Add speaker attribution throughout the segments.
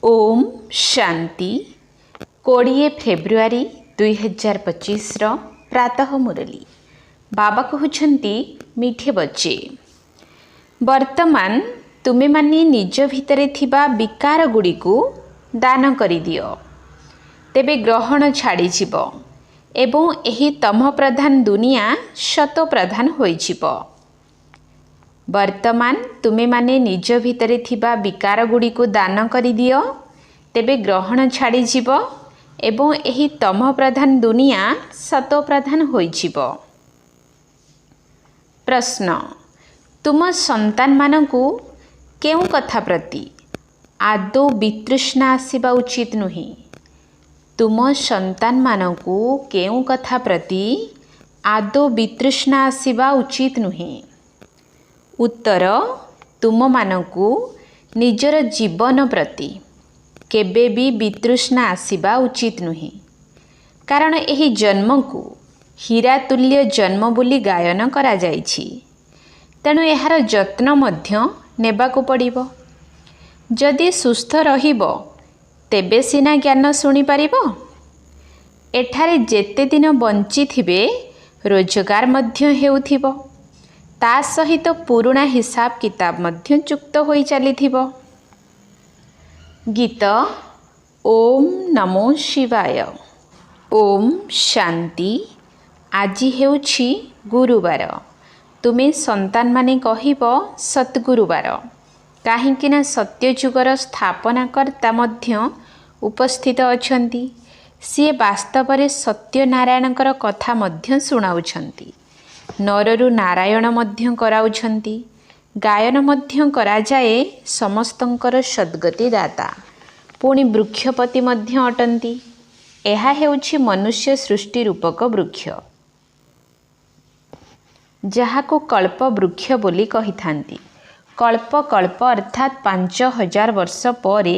Speaker 1: Om Shanti 20 February 2025 प्रातः मुरली बाबा कहते मीठे बच्चे वर्तमान तुमे माने निज भितरे थिबा विकार गुड़ी को दान करि दियो तेबे ग्रहण छाड़ी जीवो एवं एही तम प्रधान दुनिया शत प्रधान होई जीवो। वर्तमान तुमे माने निज भितरे थिबा विकार गुड़ी को दान करि दियो तेबे ग्रहण छाड़ी जीवो एवं एही तम प्रधान दुनिया शत प्रधान होई जीवो। प्रश्न तुम संतान मानकु केउ कथा प्रति आदौ वितृष्णा आसीबा उचित नुहे। तुम संतान मानकु केउ कथा प्रति आदौ वितृष्णा आसीबा उचित नुहे। उत्तर तुम मानकु निजर जीवन प्रति केबे भी वितृष्णा आसीबा उचित नुहे, कारण एही जन्म को हीरा तुल्य जन्म बोली गायन करा जाइछि। तेणु एहार जत्न मध्य नेबाकु पड़िबो। जदि सुस्थ रहिबो तेबे सिना ज्ञान सुनी पारिबो। एठारे जेते दिन बंची थिबे रोजगार मध्य हेउथिबो, ता सहित पुराणा हिसाब किताब मध्य चुक्त होई चलीथिबो। गीत ओम नमो शिवाय। ओम शांति। आज हेउछि गुरुवार। तुमे संतान माने कहिबो सतगुरुवार, काहींकिना सत्यजुगर स्थापनाकर्ता मध्य उपस्थित अछंती। सी वास्तव रे सत्यनारायणकर कथा मध्य सुनाउछंती। नररु नारायण मध्य कराउछंती। गायन मध्य करा जाए समस्तंकर सद्गति दाता, पुणी वृक्षपति मध्य अटंती। एहा हेउछि मनुष्य सृष्टि रूपक वृक्ष, जहाको कल्प वृक्ष बोली कहिथांती। कल्प कल्प अर्थात 5000 वर्ष परे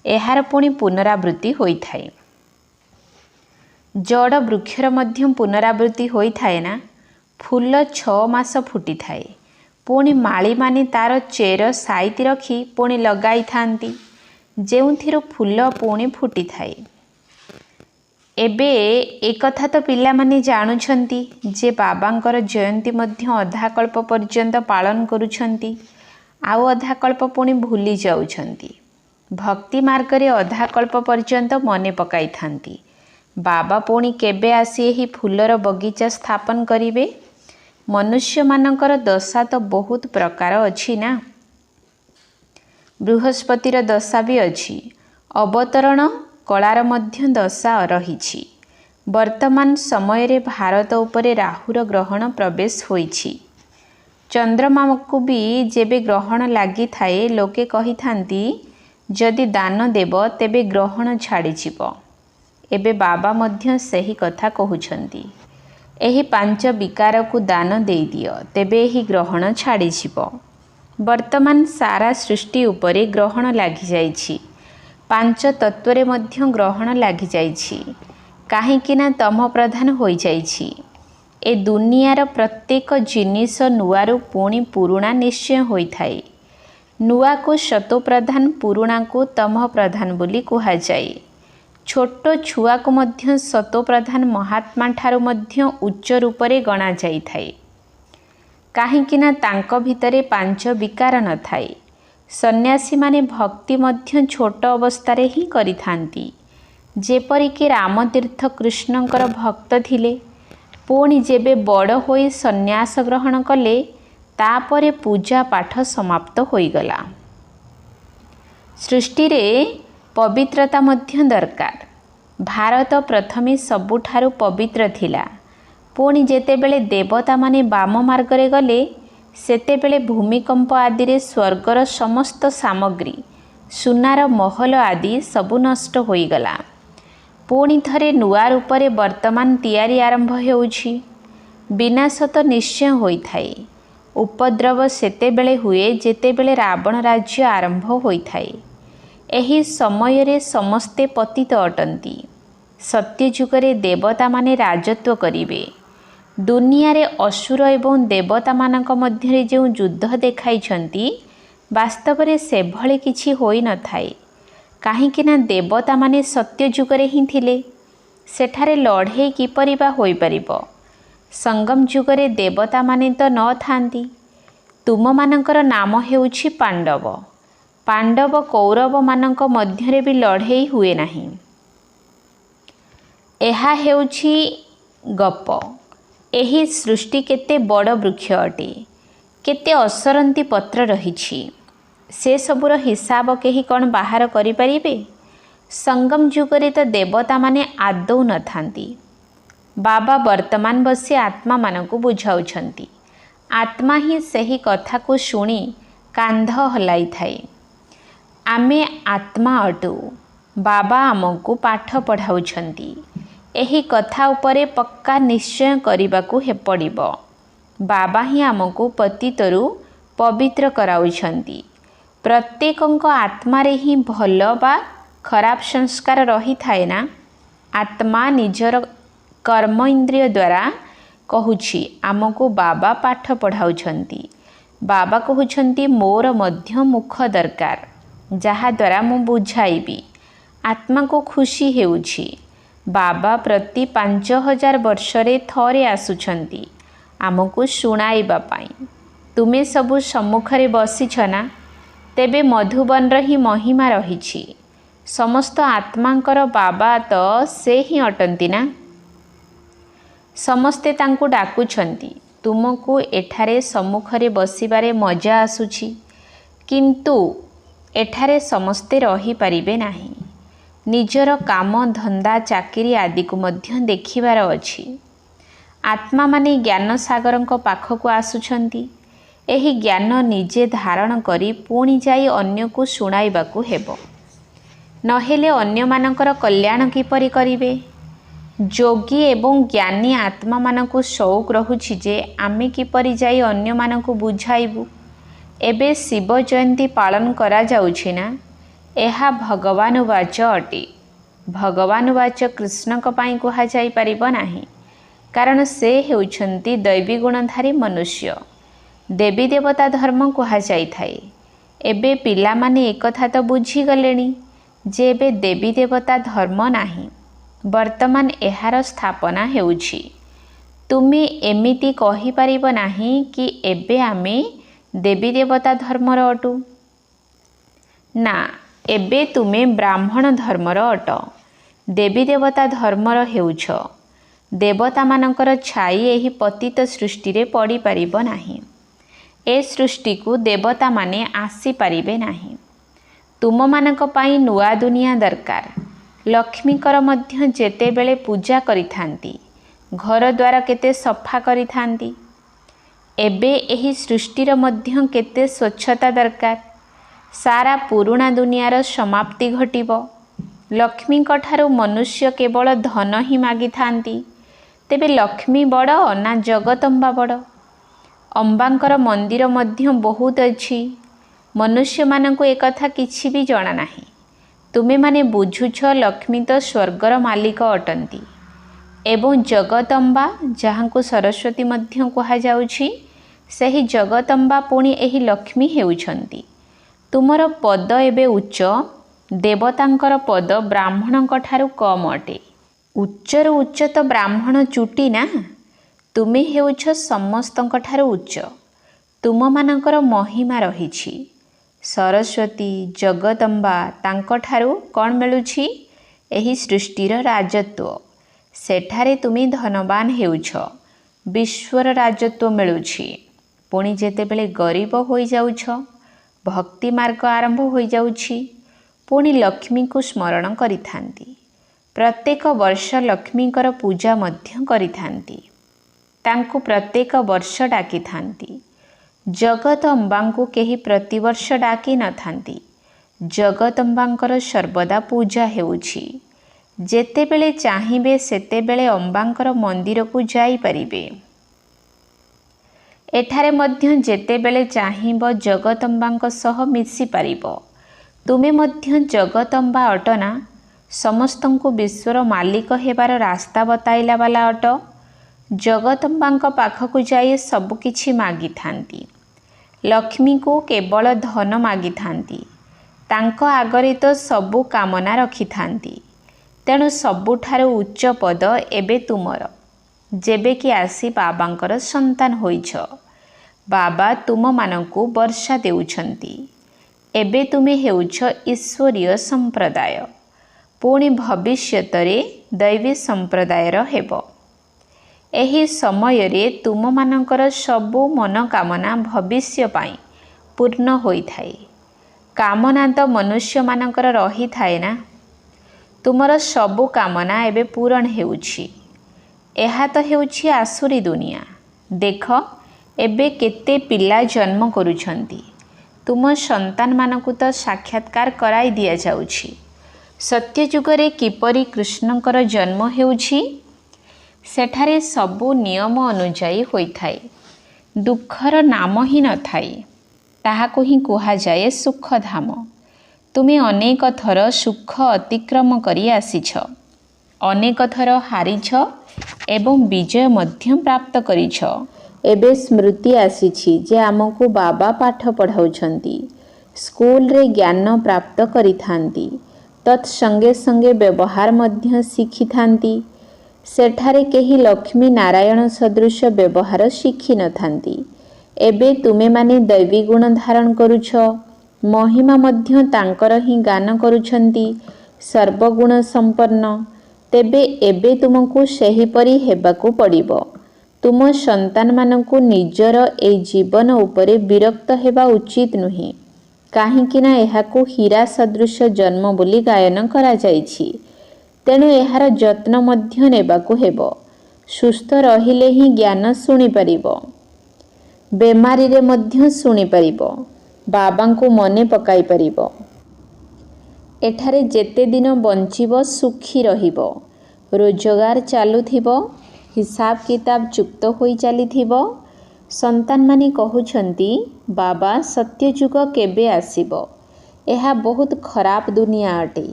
Speaker 1: एहार पुणी पुनरावृत्ति होइथाए। जड़ वृक्षर मध्य पुनरावृत्ति होइथाए ना। फूल 6 मास फुटी थाए, पुणी माली माने तार चेर साइति रखी पुणी लगाई थांती, जेउथिरो फूल पुणी फुटी थाए। एबे एक कथा तो पिला माने जानुछंती जे बाबांकर जयंती मध्य अधा कल्प पर्यंत पालन करूछंती, आउ अधा कल्प पुणी भूली जाउछंती। भक्ति मार्ग रे अधा कल्प पर्यंत मने पकाई थांती। बाबा पुणी केबे आसी एही फूलर बगीचा स्थापन करिवे। मनुष्य मानकर दशा तो बहुत प्रकार अछि ना। बृहस्पतिर दशा भी अछि। अवतरण कलार मध्य दशा रहिछि। वर्तमान समय रे भारत उपरे राहुर ग्रहण प्रवेश होइछि। चंद्रमा को भी जेबे ग्रहण लागि थाए लोके कहि थांती जदि दान देव तेबे ग्रहण छाड़ी जीवो। एबे बाबा मध्य सही कथा कहउछंती। एही 5 विकार को दान दे दियो तेबे ही ग्रहण छाड़ी जीवो। वर्तमान सारा सृष्टि उपरे ग्रहण लागि जाइछि। 5 तत्वरे मध्य ग्रहण लागि जाइछि, काहींकिना तम प्रधान होई जाइछि। ए दुनियार प्रत्येक जिनिस नुआरु पुणी पुरुणा निश्चय होई थाए। नुआ को शतो प्रधान, पुरुणा को तम प्रधान बोली कुहा जाए। छोट छुआ को मध्य शतो प्रधान महात्मा ठारू मध्य उच्च रूपरे गणा जाई थाए, काहींकिना तांको भितरे 5 विकार न थाए। सन्यासी माने भक्ति मध्य छोट अवस्थारे ही करि थांती। जेपरिके रामतीर्थ कृष्णंकर भक्त थिले, पुणी जेबे बड़ होई सन्यास ग्रहण कले, तापरे पूजा पाठ समाप्त होईगला। सृष्टि रे पवित्रता मध्य दरकार। भारत प्रथमे सबुठारु पवित्र थिला, पुणी जेतेबेले देवता माने वाम मार्गरे गले सेतेबेले भूमिकंप आदि रे स्वर्गर समस्त सामग्री सुनार महल आदि सबु नष्ट होईगला। पुणी थरे नुआ रूपरे वर्तमान तैयारी आरंभ हेउछि। विनाश तो निश्चय होइथाए। उपद्रव सेतेबेले हुए जेतेबेले रावण राज्य आरंभ होइथाए। एही समय रे समस्ते पतित अटंती। सत्य जुगरे देवता माने राजत्व करिवे। दुनिया रे असुर एवं देवता मानक मध्यरे जो युद्ध देखाइछंती वास्तव रे सेभଳି किछि होई न थाए। କାହିଁକି ନା ଦେବତାମାନେ ସତ୍ୟ ଯୁଗରେ ହିଁ ଥିଲେ। ସେଠାରେ ଲଢ଼େଇ କିପରି ବା ହୋଇପାରିବ? ସଙ୍ଗମ ଯୁଗରେ ଦେବତାମାନେ ତ ନଥାନ୍ତି। ତୁମମାନଙ୍କର ନାମ ହେଉଛି ପାଣ୍ଡବ। ପାଣ୍ଡବ କୌରବମାନଙ୍କ ମଧ୍ୟରେ ବି ଲଢ଼େଇ ହୁଏ ନାହିଁ। ଏହା ହେଉଛି ଗପ। ଏହି ସୃଷ୍ଟି କେତେ ବଡ଼ ବୃକ୍ଷ ଅଟେ। କେତେ ଅସରନ୍ତି ପତ୍ର ରହିଛି। ସେସବୁର ହିସାବ କେହି କ'ଣ ବାହାର କରିପାରିବେ? ସଙ୍ଗମ ଯୁଗରେ ତ ଦେବତାମାନେ ଆଦୌ ନଥାନ୍ତି। ବାବା ବର୍ତ୍ତମାନ ବସି ଆତ୍ମାମାନଙ୍କୁ ବୁଝାଉଛନ୍ତି। ଆତ୍ମା ହିଁ ସେହି କଥାକୁ ଶୁଣି କାନ୍ଧ ହଲାଇଥାଏ। ଆମେ ଆତ୍ମା ଅଟୁ। ବାବା ଆମକୁ ପାଠ ପଢ଼ାଉଛନ୍ତି। ଏହି କଥା ଉପରେ ପକ୍କା ନିଶ୍ଚୟ କରିବାକୁ ପଡ଼ିବ। ବାବା ହିଁ ଆମକୁ ପତିତରୁ ପବିତ୍ର କରାଉଛନ୍ତି। ପ୍ରତ୍ୟେକଙ୍କ ଆତ୍ମାରେ ହିଁ ଭଲ ବା ଖରାପ ସଂସ୍କାର ରହିଥାଏ ନା। ଆତ୍ମା ନିଜର କର୍ମ ଇନ୍ଦ୍ରିୟ ଦ୍ୱାରା କହୁଛି ଆମକୁ ବାବା ପାଠ ପଢ଼ାଉଛନ୍ତି। ବାବା କହୁଛନ୍ତି ମୋର ମଧ୍ୟ ମୁଖ ଦରକାର, ଯାହାଦ୍ୱାରା ମୁଁ ବୁଝାଇବି। ଆତ୍ମାକୁ ଖୁସି ହେଉଛି। ବାବା ପ୍ରତି 5000 ବର୍ଷରେ ଥରେ ଆସୁଛନ୍ତି ଆମକୁ ଶୁଣାଇବା ପାଇଁ। ତୁମେ ସବୁ ସମ୍ମୁଖରେ ବସିଛ ନା? ତେବେ ମଧୁବନର ହିଁ ମହିମା ରହିଛି। ସମସ୍ତ ଆତ୍ମାଙ୍କର ବାବା ତ ସେ ହିଁ ଅଟନ୍ତି ନା। ସମସ୍ତେ ତାଙ୍କୁ ଡାକୁଛନ୍ତି। ତୁମକୁ ଏଠାରେ ସମ୍ମୁଖରେ ବସିବାରେ ମଜା ଆସୁଛି, କିନ୍ତୁ ଏଠାରେ ସମସ୍ତେ ରହିପାରିବେ ନାହିଁ। ନିଜର କାମ ଧନ୍ଦା ଚାକିରି ଆଦିକୁ ମଧ୍ୟ ଦେଖିବାର ଅଛି। ଆତ୍ମାମାନେ ଜ୍ଞାନସାଗରଙ୍କ ପାଖକୁ ଆସୁଛନ୍ତି। ଏହି ଜ୍ଞାନ ନିଜେ ଧାରଣ କରି ପୁଣି ଯାଇ ଅନ୍ୟକୁ ଶୁଣାଇବାକୁ ହେବ। ନହେଲେ ଅନ୍ୟମାନଙ୍କର କଲ୍ୟାଣ କିପରି କରିବେ? ଯୋଗୀ ଏବଂ ଜ୍ଞାନୀ ଆତ୍ମାମାନଙ୍କୁ ସଉକ ରହୁଛି ଯେ ଆମେ କିପରି ଯାଇ ଅନ୍ୟମାନଙ୍କୁ ବୁଝାଇବୁ। ଏବେ ଶିବ ଜୟନ୍ତୀ ପାଳନ କରାଯାଉଛି ନା? ଏହା ଭଗବାନୁବାଚ ଅଟେ। ଭଗବାନୁବାଚ କୃଷ୍ଣଙ୍କ ପାଇଁ କୁହାଯାଇପାରିବ ନାହିଁ, କାରଣ ସେ ହେଉଛନ୍ତି ଦୈବୀ ଗୁଣଧାରୀ ମନୁଷ୍ୟ। ଦେବୀ ଦେବତା ଧର୍ମ କୁହାଯାଇଥାଏ। ଏବେ ପିଲାମାନେ ଏକଥା ତ ବୁଝିଗଲେଣି ଯେ ଏବେ ଦେବୀ ଦେବତା ଧର୍ମ ନାହିଁ, ବର୍ତ୍ତମାନ ଏହାର ସ୍ଥାପନା ହେଉଛି। ତୁମେ ଏମିତି କହିପାରିବ ନାହିଁ କି ଏବେ ଆମେ ଦେବୀ ଦେବତା ଧର୍ମର ଅଟୁ। ନା, ଏବେ ତୁମେ ବ୍ରାହ୍ମଣ ଧର୍ମର ଅଟ। ଦେବୀ ଦେବତା ଧର୍ମର ହେଉଛ। ଦେବତାମାନଙ୍କର ଛାଇ ଏହି ପତିତ ସୃଷ୍ଟିରେ ପଡ଼ିପାରିବ ନାହିଁ। ଏ ସୃଷ୍ଟିକୁ ଦେବତାମାନେ ଆସିପାରିବେ ନାହିଁ। ତୁମମାନଙ୍କ ପାଇଁ ନୂଆ ଦୁନିଆ ଦରକାର। ଲକ୍ଷ୍ମୀଙ୍କର ମଧ୍ୟ ଯେତେବେଳେ ପୂଜା କରିଥାନ୍ତି, ଘରଦ୍ୱାର କେତେ ସଫା କରିଥାନ୍ତି। ଏବେ ଏହି ସୃଷ୍ଟିର ମଧ୍ୟ କେତେ ସ୍ୱଚ୍ଛତା ଦରକାର। ସାରା ପୁରୁଣା ଦୁନିଆର ସମାପ୍ତି ଘଟିବ। ଲକ୍ଷ୍ମୀଙ୍କ ଠାରୁ ମନୁଷ୍ୟ କେବଳ ଧନ ହିଁ ମାଗିଥାନ୍ତି। ତେବେ ଲକ୍ଷ୍ମୀ ବଡ଼ ନା ଜଗଦମ୍ବା ବଡ଼? ଅମ୍ବାଙ୍କର ମନ୍ଦିର ମଧ୍ୟ ବହୁତ ଅଛି। ମନୁଷ୍ୟମାନଙ୍କୁ ଏକଥା କିଛି ବି ଜଣା ନାହିଁ। ତୁମେମାନେ ବୁଝୁଛ ଲକ୍ଷ୍ମୀ ତ ସ୍ୱର୍ଗର ମାଲିକ ଅଟନ୍ତି ଏବଂ ଜଗଦମ୍ବା, ଯାହାଙ୍କୁ ସରସ୍ୱତୀ ମଧ୍ୟ କୁହାଯାଉଛି, ସେହି ଜଗଦମ୍ବା ପୁଣି ଏହି ଲକ୍ଷ୍ମୀ ହେଉଛନ୍ତି। ତୁମର ପଦ ଏବେ ଉଚ୍ଚ। ଦେବତାଙ୍କର ପଦ ବ୍ରାହ୍ମଣଙ୍କ ଠାରୁ କମ୍ ଅଟେ। ଉଚ୍ଚରୁ ଉଚ୍ଚ ତ ବ୍ରାହ୍ମଣ ଚୁଟି ନା। ତୁମେ ହେଉଛ ସମସ୍ତଙ୍କ ଠାରୁ ଉଚ୍ଚ। ତୁମମାନଙ୍କର ମହିମା ରହିଛି। ସରସ୍ୱତୀ, ଜଗଦମ୍ବା, ତାଙ୍କଠାରୁ କ'ଣ ମିଳୁଛି? ଏହି ସୃଷ୍ଟିର ରାଜତ୍ୱ। ସେଠାରେ ତୁମେ ଧନବାନ ହେଉଛ। ବିଶ୍ୱର ରାଜତ୍ୱ ମିଳୁଛି। ପୁଣି ଯେତେବେଳେ ଗରିବ ହୋଇଯାଉଛ, ଭକ୍ତି ମାର୍ଗ ଆରମ୍ଭ ହୋଇଯାଉଛି, ପୁଣି ଲକ୍ଷ୍ମୀଙ୍କୁ ସ୍ମରଣ କରିଥାନ୍ତି। ପ୍ରତ୍ୟେକ ବର୍ଷ ଲକ୍ଷ୍ମୀଙ୍କର ପୂଜା ମଧ୍ୟ କରିଥାନ୍ତି। ତାଙ୍କୁ ପ୍ରତ୍ୟେକ ବର୍ଷ ଡାକିଥାନ୍ତି। ଜଗଦମ୍ବାଙ୍କୁ କେହି ପ୍ରତିବର୍ଷ ଡାକି ନଥାନ୍ତି। ଜଗଦମ୍ବାଙ୍କର ସର୍ବଦା ପୂଜା ହେଉଛି। ଯେତେବେଳେ ଚାହିଁବେ ସେତେବେଳେ ଅମ୍ବାଙ୍କର ମନ୍ଦିରକୁ ଯାଇପାରିବେ। ଏଠାରେ ମଧ୍ୟ ଯେତେବେଳେ ଚାହିଁବ ଜଗଦମ୍ବାଙ୍କ ସହ ମିଶିପାରିବ। ତୁମେ ମଧ୍ୟ ଜଗଦମ୍ବା ଅଟ ନା? ସମସ୍ତଙ୍କୁ ବିଶ୍ୱର ମାଲିକ ହେବାର ରାସ୍ତା ବତାଇଲା ବାଲା ଅଟ। ଜଗଦମ୍ବାଙ୍କ ପାଖକୁ ଯାଇ ସବୁକିଛି ମାଗିଥାନ୍ତି। ଲକ୍ଷ୍ମୀଙ୍କୁ କେବଳ ଧନ ମାଗିଥାନ୍ତି। ତାଙ୍କ ଆଗରେ ତ ସବୁ କାମନା ରଖିଥାନ୍ତି। ତେଣୁ ସବୁଠାରୁ ଉଚ୍ଚ ପଦ ଏବେ ତୁମର, ଯେବେ କି ଆସି ବାବାଙ୍କର ସନ୍ତାନ ହୋଇଛ। ବାବା ତୁମମାନଙ୍କୁ ବର୍ଷା ଦେଉଛନ୍ତି। ଏବେ ତୁମେ ହେଉଛ ଈଶ୍ୱରୀୟ ସମ୍ପ୍ରଦାୟ, ପୁଣି ଭବିଷ୍ୟତରେ ଦୈବୀ ସମ୍ପ୍ରଦାୟର ହେବ। ଏହି ସମୟରେ ତୁମମାନଙ୍କର ସବୁ ମନୋକାମନା ଭବିଷ୍ୟ ପାଇଁ ପୂର୍ଣ୍ଣ ହୋଇଥାଏ। କାମନା ତ ମନୁଷ୍ୟମାନଙ୍କର ରହିଥାଏ ନା। ତୁମର ସବୁ କାମନା ଏବେ ପୂରଣ ହେଉଛି। ଏହା ତ ହେଉଛି ଆସୁରୀ ଦୁନିଆ। ଦେଖ ଏବେ କେତେ ପିଲା ଜନ୍ମ କରୁଛନ୍ତି। ତୁମ ସନ୍ତାନମାନଙ୍କୁ ତ ସାକ୍ଷାତକାର କରାଇ ଦିଆଯାଉଛି। ସତ୍ୟଯୁଗରେ କିପରି କୃଷ୍ଣଙ୍କର ଜନ୍ମ ହେଉଛି, ସେଠାରେ ସବୁ ନିୟମ ଅନୁଯାୟୀ ହୋଇଥାଏ। ଦୁଃଖର ନାମ ହିଁ ନଥାଏ। ତାହାକୁ ହିଁ କୁହାଯାଏ ସୁଖଧାମ। ତୁମେ ଅନେକ ଥର ସୁଖ ଅତିକ୍ରମ କରି ଆସିଛ, ଅନେକ ଥର ହାରିଛ ଏବଂ ବିଜୟ ମଧ୍ୟ ପ୍ରାପ୍ତ କରିଛ। ଏବେ ସ୍ମୃତି ଆସିଛି ଯେ ଆମକୁ ବାବା ପାଠ ପଢ଼ାଉଛନ୍ତି। ସ୍କୁଲରେ ଜ୍ଞାନ ପ୍ରାପ୍ତ କରିଥାନ୍ତି, ତତ୍ ସଙ୍ଗେ ସଙ୍ଗେ ବ୍ୟବହାର ମଧ୍ୟ ଶିଖିଥାନ୍ତି। ସେଠାରେ କେହି ଲକ୍ଷ୍ମୀ ନାରାୟଣ ସଦୃଶ ବ୍ୟବହାର ଶିଖିନଥାନ୍ତି। ଏବେ ତୁମେମାନେ ଦୈବୀ ଗୁଣ ଧାରଣ କରୁଛ। ମହିମା ମଧ୍ୟ ତାଙ୍କର ହିଁ ଗାନ କରୁଛନ୍ତି, ସର୍ବଗୁଣ ସମ୍ପନ୍ନ। ତେବେ ଏବେ ତୁମକୁ ସେହିପରି ହେବାକୁ ପଡ଼ିବ। ତୁମ ସନ୍ତାନମାନଙ୍କୁ ନିଜର ଏହି ଜୀବନ ଉପରେ ବିରକ୍ତ ହେବା ଉଚିତ ନୁହେଁ, କାହିଁକି ନା ଏହାକୁ ହୀରା ସଦୃଶ ଜନ୍ମ ବୋଲି ଗାୟନ କରାଯାଇଛି। ତେଣୁ ଏହାର ଯତ୍ନ ମଧ୍ୟ ନେବାକୁ ହେବ। ସୁସ୍ଥ ରହିଲେ ହିଁ ଜ୍ଞାନ ଶୁଣିପାରିବ, ବେମାରୀରେ ମଧ୍ୟ ଶୁଣିପାରିବ, ବାବାଙ୍କୁ ମନେ ପକାଇ ପାରିବ। ଏଠାରେ ଯେତେ ଦିନ ବଞ୍ଚିବ ସୁଖୀ ରହିବ। ରୋଜଗାର ଚାଲୁଥିବ, ହିସାବ କିତାବ ଯୁକ୍ତ ହୋଇ ଚାଲିଥିବ। ସନ୍ତାନମାନେ କହୁଛନ୍ତି, ବାବା ସତ୍ୟଯୁଗ କେବେ ଆସିବ? ଏହା ବହୁତ ଖରାପ ଦୁନିଆ ଅଟେ।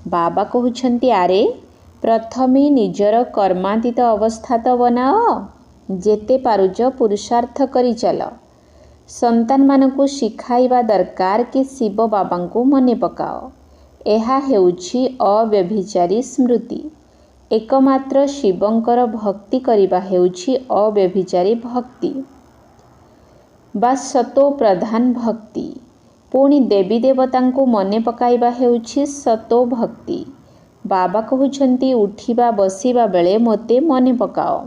Speaker 1: ବାବା କହୁଛନ୍ତି, ଆରେ ପ୍ରଥମେ ନିଜର କର୍ମାତୀତ ଅବସ୍ଥା ତ ବନାଅ। ଯେତେ ପାରୁଛ ପୁରୁଷାର୍ଥ କରି ଚାଲ। ସନ୍ତାନମାନଙ୍କୁ ଶିଖାଇବା ଦରକାର କି ଶିବ ବାବାଙ୍କୁ ମନେ ପକାଅ। ଏହା ହେଉଛି ଅବ୍ୟଭିଚାରୀ ସ୍ମୃତି। ଏକମାତ୍ର ଶିବଙ୍କର ଭକ୍ତି କରିବା ହେଉଛି ଅବ୍ୟଭିଚାରୀ ଭକ୍ତି ବା ସତୋ ପ୍ରଧାନ ଭକ୍ତି। ପୁଣି ଦେବୀ ଦେବତାଙ୍କୁ ମନେ ପକାଇବା ହେଉଛି ସତୋ ଭକ୍ତି। ବାବା କହୁଛନ୍ତି, ଉଠିବା ବସିବା ବେଳେ ମୋତେ ମନେ ପକାଅ।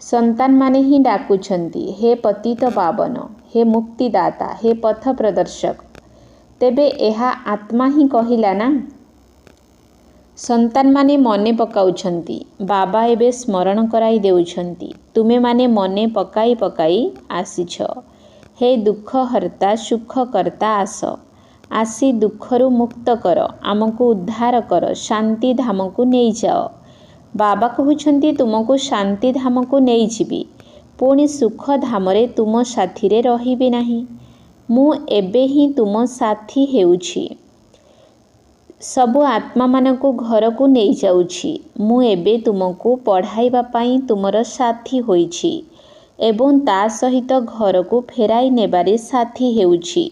Speaker 1: ସନ୍ତାନମାନେ ହିଁ ଡାକୁଛନ୍ତି, ହେ ପତିତ ପାବନ, ହେ ମୁକ୍ତିଦାତା, ହେ ପଥ ପ୍ରଦର୍ଶକ। ତେବେ ଏହା ଆତ୍ମା ହିଁ କହିଲା ନା। ସନ୍ତାନମାନେ ମନେ ପକାଉଛନ୍ତି। ବାବା ଏବେ ସ୍ମରଣ କରାଇ ଦେଉଛନ୍ତି, ତୁମେମାନେ ମନେ ପକାଇ ପକାଇ ଆସିଛ। ହେ ଦୁଃଖହର୍ତ୍ତା ସୁଖକର୍ତ୍ତା, ଆସ। ଆସି ଦୁଃଖରୁ ମୁକ୍ତ କର, ଆମକୁ ଉଦ୍ଧାର କର, ଶାନ୍ତି ଧାମକୁ ନେଇଯାଅ। ବାବା କହୁଛନ୍ତି, ତୁମକୁ ଶାନ୍ତି ଧାମକୁ ନେଇଯିବି, ପୁଣି ସୁଖ ଧାମରେ ତୁମ ସାଥିରେ ରହିବି ନାହିଁ। ମୁଁ ଏବେ ହିଁ ତୁମ ସାଥୀ ହେଉଛି। ସବୁ ଆତ୍ମାମାନଙ୍କୁ ଘରକୁ ନେଇଯାଉଛି। ମୁଁ ଏବେ ତୁମକୁ ପଢ଼ାଇବା ପାଇଁ ତୁମର ସାଥୀ ହୋଇଛି ଏବଂ ତା ସହିତ ଘରକୁ ଫେରାଇ ନେବାରେ ସାଥୀ ହେଉଛି।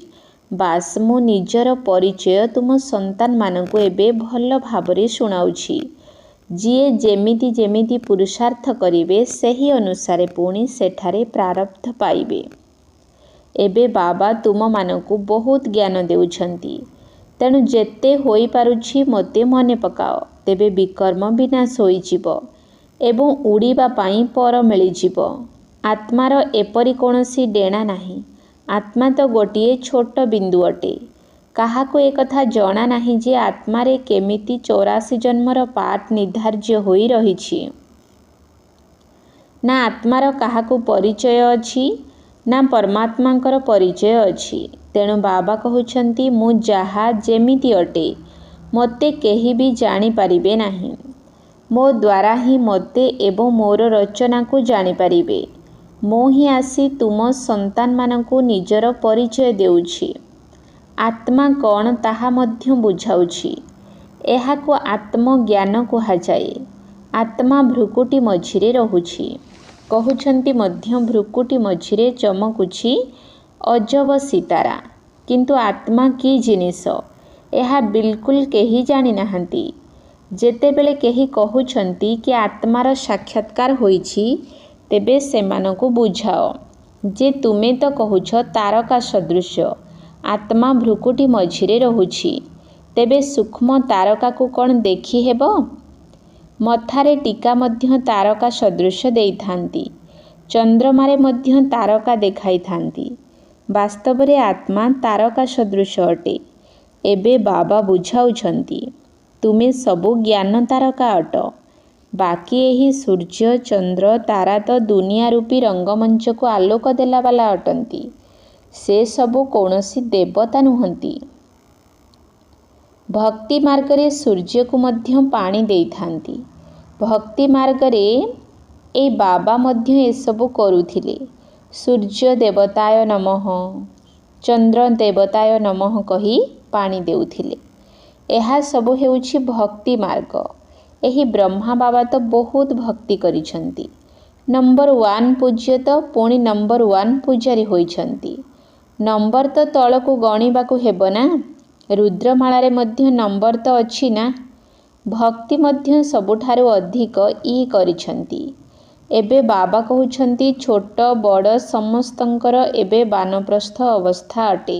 Speaker 1: ବାସ୍ ମୁଁ ନିଜର ପରିଚୟ ତୁମ ସନ୍ତାନମାନଙ୍କୁ ଏବେ ଭଲ ଭାବରେ ଶୁଣାଉଛି। ଯିଏ ଯେମିତି ଯେମିତି ପୁରୁଷାର୍ଥ କରିବେ, ସେହି ଅନୁସାରେ ପୁଣି ସେଠାରେ ପ୍ରାରବ୍ଧ ପାଇବେ। ଏବେ ବାବା ତୁମମାନଙ୍କୁ ବହୁତ ଜ୍ଞାନ ଦେଉଛନ୍ତି। ତେଣୁ ଯେତେ ହୋଇପାରୁଛି ମୋତେ ମନେ ପକାଅ। ତେବେ ବିକର୍ମ ବିନାଶ ହୋଇଯିବ ଏବଂ ଉଡ଼ିବା ପାଇଁ ପର ମିଳିଯିବ। ଆତ୍ମାର ଏପରି କୌଣସି ଡେଣା ନାହିଁ। ଆତ୍ମା ତ ଗୋଟିଏ ଛୋଟ ବିନ୍ଦୁ ଅଟେ। କାହାକୁ ଏକଥା ଜଣା ନାହିଁ ଯେ ଆତ୍ମାରେ କେମିତି 84 ଜନ୍ମର ପାଠ ନିର୍ଦ୍ଧାର୍ଯ୍ୟ ହୋଇ ରହିଛି। ନା ଆତ୍ମାର କାହାକୁ ପରିଚୟ ଅଛି, ନା ପରମାତ୍ମାଙ୍କର ପରିଚୟ ଅଛି। ତେଣୁ ବାବା କହୁଛନ୍ତି, ମୁଁ ଯାହା ଯେମିତି ଅଟେ ମୋତେ କେହି ବି ଜାଣିପାରିବେ ନାହିଁ। ମୋ ଦ୍ୱାରା ହିଁ ମୋତେ ଏବଂ ମୋର ରଚନାକୁ ଜାଣିପାରିବେ। ମୁଁ ହିଁ ଆସି ତୁମ ସନ୍ତାନମାନଙ୍କୁ ନିଜର ପରିଚୟ ଦେଉଛି। ଆତ୍ମା କ'ଣ ତାହା ମଧ୍ୟ ବୁଝାଉଛି। ଏହାକୁ ଆତ୍ମଜ୍ଞାନ କୁହାଯାଏ। ଆତ୍ମା ଭ୍ରୁକୁଟି ମଝିରେ ରହୁଛି। କହୁଛନ୍ତି ମଧ୍ୟ ଭ୍ରୁକୁଟି ମଝିରେ ଚମକୁଛି ଅଜବ ସିତାରା। କିନ୍ତୁ ଆତ୍ମା କି ଜିନିଷ, ଏହା ବିଲକୁଲ କେହି ଜାଣି ନାହାନ୍ତି। ଯେତେବେଳେ କେହି କହୁଛନ୍ତି କି ଆତ୍ମାର ସାକ୍ଷାତକାର ହୋଇଛି, ତେବେ ସେମାନଙ୍କୁ ବୁଝାଅ ଯେ ତୁମେ ତ କହୁଛ ତାରକା ସଦୃଶ ଆତ୍ମା ଭ୍ରୁକୁଟି ମଝିରେ ରହୁଛି, ତେବେ ସୂକ୍ଷ୍ମ ତାରକାକୁ କ'ଣ ଦେଖି ହେବ? ମଥାରେ ଟୀକା ମଧ୍ୟ ତାରକା ସଦୃଶ ଦେଇଥାନ୍ତି, ଚନ୍ଦ୍ରମାରେ ମଧ୍ୟ ତାରକା ଦେଖାଇଥାନ୍ତି। ବାସ୍ତବରେ ଆତ୍ମା ତାରକା ସଦୃଶ ଅଟେ। ଏବେ ବାବା ବୁଝାଉଛନ୍ତି, ତୁମେ ସବୁ ଜ୍ଞାନ ତାରକା ଅଟ। ବାକି ଏହି ସୂର୍ଯ୍ୟ, ଚନ୍ଦ୍ର, ତାରା ତ ଦୁନିଆ ରୂପୀ ରଙ୍ଗମଞ୍ଚକୁ ଆଲୋକ ଦେଲାବାଲା ଅଟନ୍ତି। ସେ ସବୁ କୌଣସି ଦେବତା ନୁହନ୍ତି। ଭକ୍ତି ମାର୍ଗରେ ସୂର୍ଯ୍ୟକୁ ମଧ୍ୟ ପାଣି ଦେଇଥାନ୍ତି। ଭକ୍ତି ମାର୍ଗରେ ଏ ବାବା ମଧ୍ୟ ଏସବୁ କରୁଥିଲେ। ସୂର୍ଯ୍ୟ ଦେବତାୟ ନମଃ, ଚନ୍ଦ୍ର ଦେବତାୟ ନମଃ କହି ପାଣି ଦେଉଥିଲେ। ଏହା ସବୁ ହେଉଛି ଭକ୍ତି ମାର୍ଗ। ଏହି ବ୍ରହ୍ମା ବାବା ତ ବହୁତ ଭକ୍ତି କରିଛନ୍ତି। ନମ୍ବର 1 ପୂଜ୍ୟ ତ ପୁଣି ନମ୍ବର 1 ପୂଜାରୀ ହୋଇଛନ୍ତି। ନମ୍ବର ତ ତଳକୁ ଗଣିବାକୁ ହେବ ନା। ରୁଦ୍ରମାଳାରେ ମଧ୍ୟ ନମ୍ବର ତ ଅଛି ନା। ଭକ୍ତି ମଧ୍ୟ ସବୁଠାରୁ ଅଧିକ କରିଛନ୍ତି। ଏବେ ବାବା କହୁଛନ୍ତି ଛୋଟ ବଡ଼ ସମସ୍ତଙ୍କର ଏବେ ବାନପ୍ରସ୍ଥ ଅବସ୍ଥା ଅଟେ।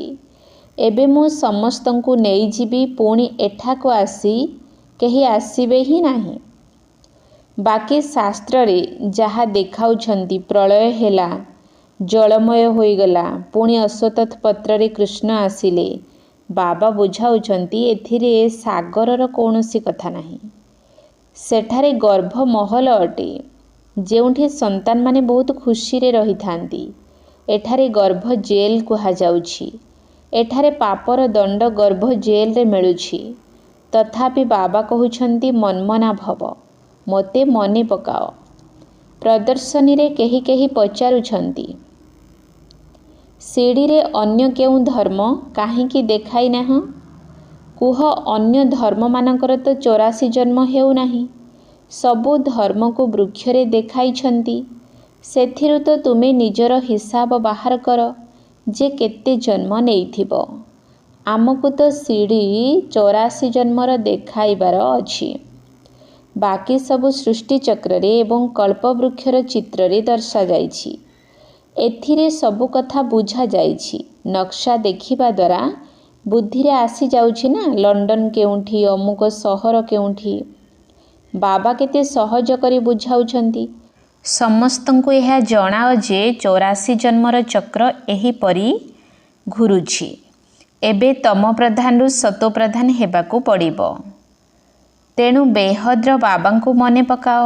Speaker 1: ଏବେ ମୁଁ ସମସ୍ତଙ୍କୁ ନେଇଯିବି, ପୁଣି ଏଠାକୁ ଆସି କେହି ଆସିବେ ହିଁ ନାହିଁ। ବାକି ଶାସ୍ତ୍ରରେ ଯାହା ଦେଖାଉଛନ୍ତି ପ୍ରଳୟ ହେଲା, ଜଳମୟ ହୋଇଗଲା, ପୁଣି ଅଶ୍ୱତଥ ପତ୍ରରେ କୃଷ୍ଣ ଆସିଲେ। ବାବା ବୁଝାଉଛନ୍ତି ଏଥିରେ ସାଗରର କୌଣସି କଥା ନାହିଁ। ସେଠାରେ ଗର୍ଭ ମହଲ ଅଟେ, ଯେଉଁଠି ସନ୍ତାନମାନେ ବହୁତ ଖୁସିରେ ରହିଥାନ୍ତି। ଏଠାରେ ଗର୍ଭ ଜେଲ୍ କୁହାଯାଉଛି। ଏଠାରେ ପାପର ଦଣ୍ଡ ଗର୍ଭ ଜେଲରେ ମିଳୁଛି। ତଥାପି ବାବା କହୁଛନ୍ତି ମନ୍ମନା ଭବ, ମୋତେ ମନେ ପକାଅ। ପ୍ରଦର୍ଶନୀରେ କେହି କେହି ପଚାରୁଛନ୍ତି, ସିଡ଼ିରେ ଅନ୍ୟ କେଉଁ ଧର୍ମ କାହିଁକି ଦେଖାଇ ନାହଁ? କୁହ, ଅନ୍ୟ ଧର୍ମମାନଙ୍କର ତ 84 ଜନ୍ମ ହେଉନାହିଁ। ସବୁ ଧର୍ମକୁ ବୃକ୍ଷରେ ଦେଖାଇଛନ୍ତି। ସେଥିରୁ ତ ତୁମେ ନିଜର ହିସାବ ବାହାର କର ଯେ କେତେ ଜନ୍ମ ନେଇଥିବ। ଆମକୁ ତ ସିଡ଼ି 84 ଜନ୍ମର ଦେଖାଇବାର ଅଛି। ବାକି ସବୁ ସୃଷ୍ଟିଚକ୍ରରେ ଏବଂ କଳ୍ପବୃକ୍ଷର ଚିତ୍ରରେ ଦର୍ଶାଯାଇଛି। ଏଥିରେ ସବୁ କଥା ବୁଝାଯାଇଛି। ନକ୍ସା ଦେଖିବା ଦ୍ୱାରା ବୁଦ୍ଧିରେ ଆସିଯାଉଛି ନା, ଲଣ୍ଡନ କେଉଁଠି, ଅମୁକ ସହର କେଉଁଠି। ବାବା କେତେ ସହଜ କରି ବୁଝାଉଛନ୍ତି। ସମସ୍ତଙ୍କୁ ଏହା ଜଣାଅ ଯେ 84 ଜନ୍ମର ଚକ୍ର ଏହିପରି ଘୁରୁଛି। ଏବେ ତମ ପ୍ରଧାନରୁ ସତୋ ପ୍ରଧାନ ହେବାକୁ ପଡ଼ିବ। ତେଣୁ ବେହଦ୍ର ବାବାଙ୍କୁ ମନେ ପକାଅ,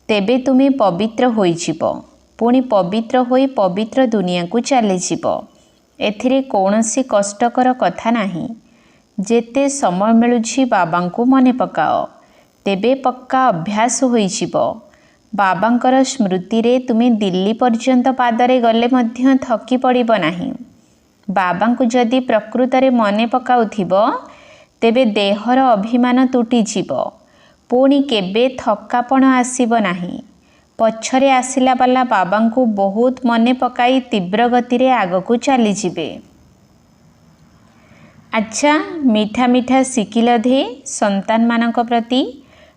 Speaker 1: ତେବେ ତୁମେ ପବିତ୍ର ହୋଇଯିବ। ପୁଣି ପବିତ୍ର ହୋଇ ପବିତ୍ର ଦୁନିଆକୁ ଚାଲିଯିବ। ଏଥିରେ କୌଣସି କଷ୍ଟକର କଥା ନାହିଁ। ଯେତେ ସମୟ ମିଳୁଛି ବାବାଙ୍କୁ ମନେ ପକାଅ, ତେବେ ପକ୍କା ଅଭ୍ୟାସ ହୋଇଯିବ। ବାବାଙ୍କର ସ୍ମୃତିରେ ତୁମେ ଦିଲ୍ଲୀ ପର୍ଯ୍ୟନ୍ତ ପାଦରେ ଗଲେ ମଧ୍ୟ ଥକି ପଡ଼ିବ ନାହିଁ। ବାବାଙ୍କୁ ଯଦି ପ୍ରକୃତରେ ମନେ ପକାଉଥିବ, ତେବେ ଦେହର ଅଭିମାନ ତୁଟିଯିବ। ପୁଣି କେବେ ଥକାପଣ ଆସିବ ନାହିଁ। ପଛରେ ଆସିଲା ବାଲା ବାବାଙ୍କୁ ବହୁତ ମନେ ପକାଇ ତୀବ୍ର ଗତିରେ ଆଗକୁ ଚାଲିଯିବେ। ଆଚ୍ଛା, ମିଠା ମିଠା ଶିକିଲଧେ ସନ୍ତାନମାନଙ୍କ ପ୍ରତି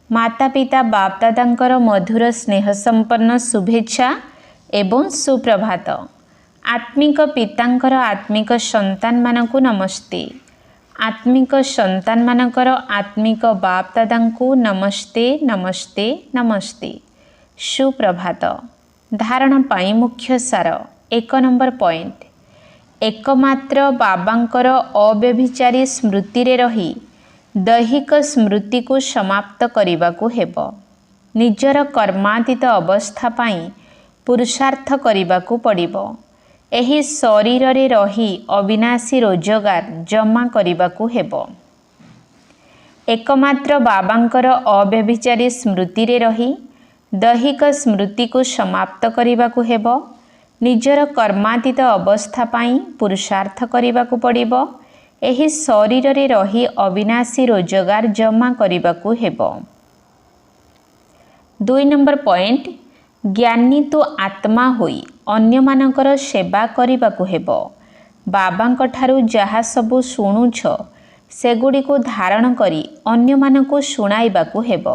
Speaker 1: ମାତା ପିତା ବାପଦାଦାଙ୍କର ମଧୁର ସ୍ନେହ ସମ୍ପନ୍ନ ଶୁଭେଚ୍ଛା ଏବଂ ସୁପ୍ରଭାତ। ଆତ୍ମିକ ପିତାଙ୍କର ଆତ୍ମିକ ସନ୍ତାନମାନଙ୍କୁ ନମସ୍ତେ। ଆତ୍ମିକ ସନ୍ତାନମାନଙ୍କର ଆତ୍ମିକ ବାପଦାଦାଙ୍କୁ ନମସ୍ତେ ନମସ୍ତେ ନମସ୍ତେ। ସୁପ୍ରଭାତ। ଧାରଣ ପାଇଁ ମୁଖ୍ୟ ସାର। 1 ନମ୍ବର ପଏଣ୍ଟ। ଏକମାତ୍ର ବାବାଙ୍କର ଅବ୍ୟଭିଚାରୀ ସ୍ମୃତିରେ ରହି ଦୈହିକ ସ୍ମୃତିକୁ ସମାପ୍ତ କରିବାକୁ ହେବ। ନିଜର କର୍ମାତୀତ ଅବସ୍ଥା ପାଇଁ ପୁରୁଷାର୍ଥ କରିବାକୁ ପଡ଼ିବ। ଏହି ଶରୀରରେ ରହି ଅବିନାଶୀ ରୋଜଗାର ଜମା କରିବାକୁ ହେବ। ଏକମାତ୍ର ବାବାଙ୍କର ଅବ୍ୟଭିଚାରୀ ସ୍ମୃତିରେ ରହି ଦୈହିକ ସ୍ମୃତିକୁ ସମାପ୍ତ କରିବାକୁ ହେବ। ନିଜର କର୍ମାତୀତ ଅବସ୍ଥା ପାଇଁ ପୁରୁଷାର୍ଥ କରିବାକୁ ପଡ଼ିବ। ଏହି ଶରୀରରେ ରହି ଅବିନାଶୀ ରୋଜଗାର ଜମା କରିବାକୁ ହେବ। 2 ନମ୍ବର ପଏଣ୍ଟ। ଜ୍ଞାନୀ ତୁ ଆତ୍ମା ହୋଇ ଅନ୍ୟମାନଙ୍କର ସେବା କରିବାକୁ ହେବ। ବାବାଙ୍କ ଠାରୁ ଯାହା ସବୁ ଶୁଣୁଛ, ସେଗୁଡ଼ିକୁ ଧାରଣ କରି ଅନ୍ୟମାନଙ୍କୁ ଶୁଣାଇବାକୁ ହେବ।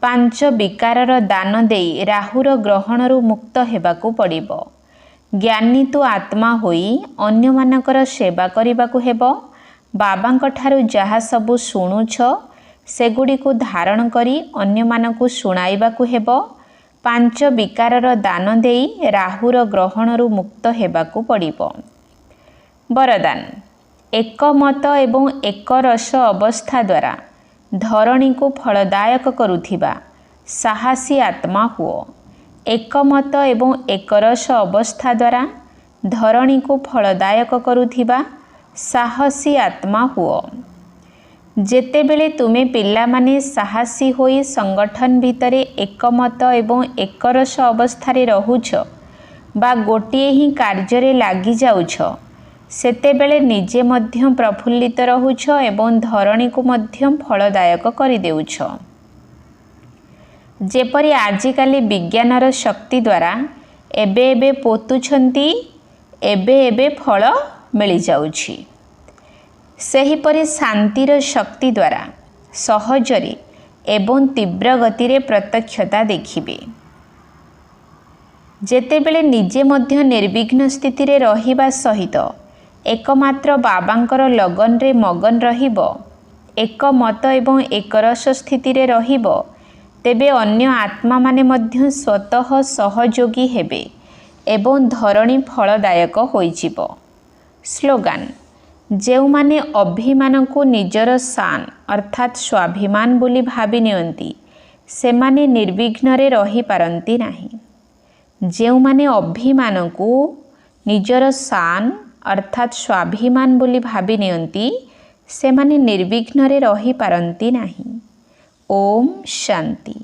Speaker 1: 5 ବିକାରର ଦାନ ଦେଇ ରାହୁର ଗ୍ରହଣରୁ ମୁକ୍ତ ହେବାକୁ ପଡ଼ିବ। ଜ୍ଞାନୀ ତୁ ଆତ୍ମା ହୋଇ ଅନ୍ୟମାନଙ୍କର ସେବା କରିବାକୁ ହେବ। ବାବାଙ୍କଠାରୁ ଯାହା ସବୁ ଶୁଣୁଛ ସେଗୁଡ଼ିକୁ ଧାରଣ କରି ଅନ୍ୟମାନଙ୍କୁ ଶୁଣାଇବାକୁ ହେବ। 5 ବିକାରର ଦାନ ଦେଇ ରାହୁର ଗ୍ରହଣରୁ ମୁକ୍ତ ହେବାକୁ ପଡ଼ିବ। ବରଦାନ: ଏକମତ ଏବଂ ଏକରସ ଅବସ୍ଥା ଦ୍ୱାରା ଧରଣୀକୁ ଫଳଦାୟକ କରୁଥିବା ସାହସୀ ଆତ୍ମା ହୁଅ। ଏକମତ ଏବଂ ଏକରସ ଅବସ୍ଥା ଦ୍ୱାରା ଧରଣୀକୁ ଫଳଦାୟକ କରୁଥିବା ସାହସୀ ଆତ୍ମା ହୁଅ। ଯେତେବେଳେ ତୁମେ ପିଲାମାନେ ସାହସୀ ହୋଇ ସଂଗଠନ ଭିତରେ ଏକମତ ଏବଂ ଏକରସ ଅବସ୍ଥାରେ ରହୁଛ ବା ଗୋଟିଏ ହିଁ କାର୍ଯ୍ୟରେ ଲାଗିଯାଉଛ, ସେତେବେଳେ ନିଜେ ମଧ୍ୟ ପ୍ରଫୁଲ୍ଲିତ ରହୁଛ ଏବଂ ଧରଣୀକୁ ମଧ୍ୟ ଫଳଦାୟକ କରିଦେଉଛ। ଯେପରି ଆଜିକାଲି ବିଜ୍ଞାନର ଶକ୍ତି ଦ୍ୱାରା ଏବେ ଏବେ ପୋତୁଛନ୍ତି, ଏବେ ଏବେ ଫଳ ମିଳିଯାଉଛି, ସେହିପରି ଶାନ୍ତିର ଶକ୍ତି ଦ୍ୱାରା ସହଜରେ ଏବଂ ତୀବ୍ର ଗତିରେ ପ୍ରତ୍ୟକ୍ଷତା ଦେଖିବେ। ଯେତେବେଳେ ନିଜେ ମଧ୍ୟ ନିର୍ବିଘ୍ନ ସ୍ଥିତିରେ ରହିବା ସହିତ ଏକମାତ୍ର ବାବାଙ୍କର ଲଗନରେ ମଗନ ରହିବ, ଏକମତ ଏବଂ ଏକରସ ସ୍ଥିତିରେ ରହିବ, ତେବେ ଅନ୍ୟ ଆତ୍ମାମାନେ ମଧ୍ୟ ସ୍ୱତଃ ସହଯୋଗୀ ହେବେ ଏବଂ ଧରଣୀ ଫଳଦାୟକ ହୋଇଯିବ। ସ୍ଲୋଗାନ: ଯେଉଁମାନେ ଅଭିମାନକୁ ନିଜର ସାନ ଅର୍ଥାତ୍ ସ୍ୱାଭିମାନ ବୋଲି ଭାବି ନିଅନ୍ତି, ସେମାନେ ନିର୍ବିଘ୍ନରେ ରହିପାରନ୍ତି ନାହିଁ। ଯେଉଁମାନେ ଅଭିମାନକୁ ନିଜର ସାନ ଅର୍ଥାତ୍ ସ୍ୱାଭିମାନ ବୋଲି ଭାବି ନିଅନ୍ତି, ସେମାନେ ନିର୍ବିଘ୍ନରେ ରହିପାରନ୍ତି ନାହିଁ। ଓମ୍ ଶାନ୍ତି।